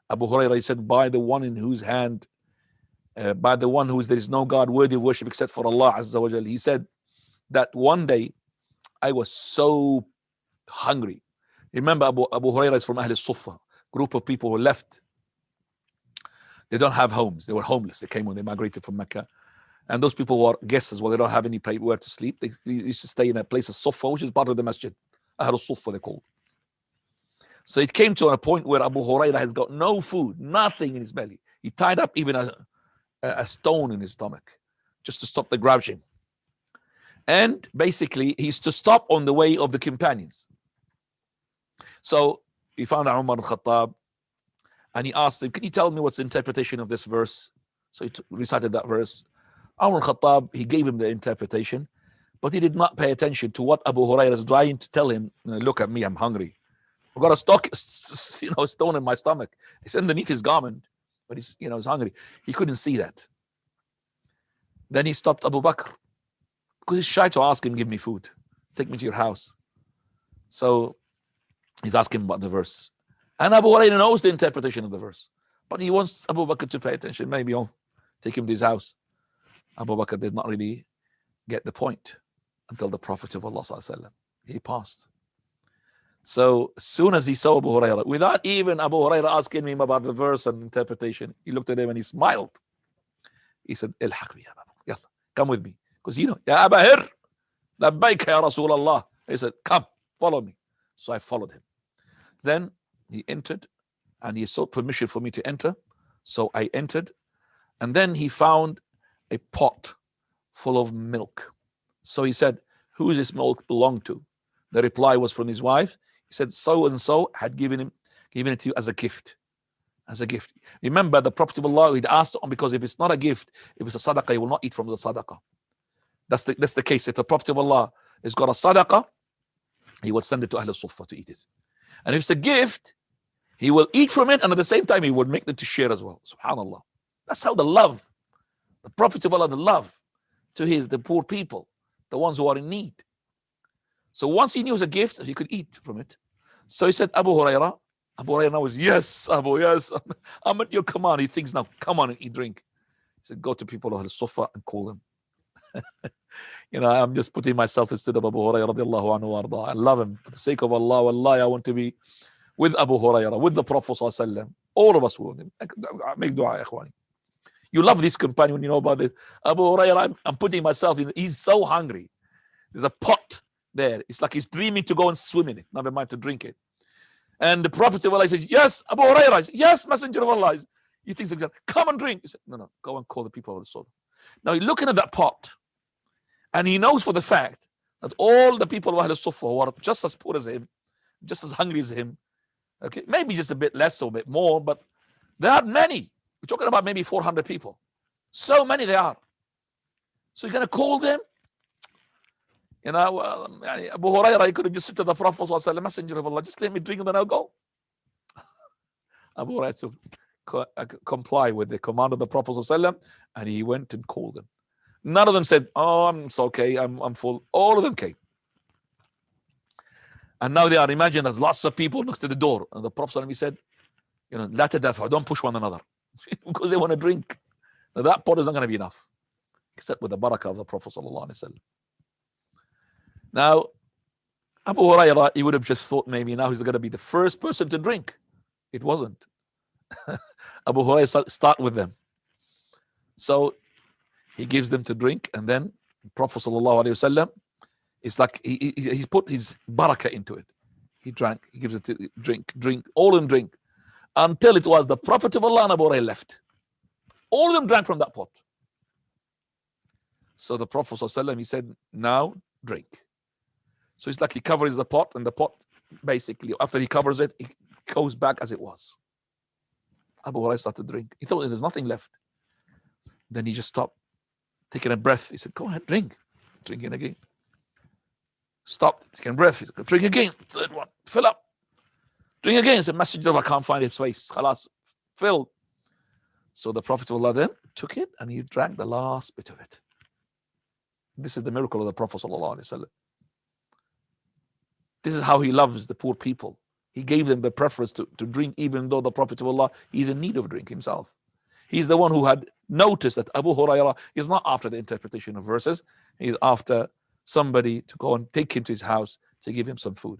Abu Hurairah, he said, by the one in whose hand, by the one who is, there is no God worthy of worship except for Allah Azza wa Jal. He said that one day I was so hungry. Remember, Abu Hurairah is from Ahl Sufa, group of people who left. They don't have homes. They were homeless. They came when they migrated from Mecca. And those people were guests as well. They don't have any place where to sleep. They used to stay in a place of Sufa, which is part of the masjid. Ahl Sufa, they called. So it came to a point where Abu Hurairah has got no food, nothing in his belly. He tied up even a stone in his stomach just to stop the grouching. And basically, he's to stop on the way of the companions. So he found Umar al-Khattab and he asked him, can you tell me what's the interpretation of this verse? So he recited that verse. Umar al-Khattab, he gave him the interpretation, but he did not pay attention to what Abu Hurairah is trying to tell him. Look at me, I'm hungry. I've got a stone in my stomach. It's underneath his garment, but he's hungry. He couldn't see that. Then he stopped Abu Bakr because he's shy to ask him, give me food, take me to your house. So he's asking about the verse. And Abu Hurairah knows the interpretation of the verse, but he wants Abu Bakr to pay attention. Maybe I'll take him to his house. Abu Bakr did not really get the point until the Prophet of Allah ﷺ, he passed. So as soon as he saw Abu Hurairah, without even Abu Hurairah asking him about the verse and interpretation, he looked at him and he smiled. He said, Ilhaq bi ya Abu, yalla, come with me. Because Ya Aba Hir, labbaik ya Rasulallah. He said, come, follow me. So I followed him. Then he entered and he sought permission for me to enter. So I entered. And then he found a pot full of milk. So he said, who does this milk belong to? The reply was from his wife. He said, so and so had given it to you as a gift. As a gift. Remember, the Prophet of Allah, he'd asked him, because if it's not a gift, if it's a sadaqah, he will not eat from the sadaqah. That's the case. If the Prophet of Allah has got a sadaqah, he will send it to Ahl Sufa to eat it. And if it's a gift, he will eat from it, and at the same time, he will make them to share as well. SubhanAllah. That's how the Prophet of Allah, the love to the poor people, the ones who are in need. So once he knew it was a gift, he could eat from it. So he said, Abu Hurairah now was, yes, Abu, yes, I'm at your command. He thinks now, come on and eat, drink. He said, go to people of Ahl Sufa and call them. I'm just putting myself instead of Abu Hurairah radiallahu anhu warda. I love him. For the sake of Allah, wallahi, I want to be with Abu Hurairah, with the Prophet sallallahu alaihi wasallam. All of us will. Make dua, ikhwani. You love this companion, you know about it. Abu Hurairah, I'm putting myself in, he's so hungry. There's a pot there. It's like he's dreaming to go and swim in it, never mind to drink it. And the Prophet of Allah says, yes, Abu Hurairah, says, yes, Messenger of Allah. He thinks, come and drink. He said, no, go and call the people of the Sunnah. Now he's looking at that pot, and he knows for the fact that all the people of Ahl Sufa who are just as poor as him, just as hungry as him, okay, maybe just a bit less or a bit more, but there are many. We're talking about maybe 400 people. So many they are. So you're going to call them? Abu Hurairah, he could have just said to the Prophet, Messenger of Allah, just let me drink and then I'll go. Abu Hurairah comply with the command of the Prophet and he went and called them. None of them said, it's okay, I'm full. All of them came. And now they are, imagine there's lots of people next to the door. And the Prophet said, la tadafa, don't push one another. Because they want to drink. Now that pot is not going to be enough. Except with the barakah of the Prophet Now, Abu Hurairah, he would have just thought maybe now he's going to be the first person to drink. It wasn't. Abu Hurairah start with them. So he gives them to drink, and then Prophet it's like he's put his barakah into it. He drank, he gives it to drink, all of them drink. Until it was the Prophet of Allah and Abu Hurairah left. All of them drank from that pot. So the Prophet he said, now drink. So it's like he covers the pot, and the pot basically, after he covers it, it goes back as it was. Abu Hurairah started to drink. He thought there's nothing left. Then he just stopped, taking a breath. He said, go ahead, drink. Drinking again. Stopped, taking a breath. He said, drink again. Third one, fill up. Drink again. He said, Messenger of Allah, I can't find his face. Khalas, filled. So the Prophet of Allah then took it and he drank the last bit of it. This is the miracle of the Prophet sallallahu alaihi wasallam. This is how he loves the poor people. He gave them the preference to drink, even though the Prophet of Allah is in need of drink himself. He's the one who had noticed that Abu Hurairah is not after the interpretation of verses. He's after somebody to go and take him to his house to give him some food.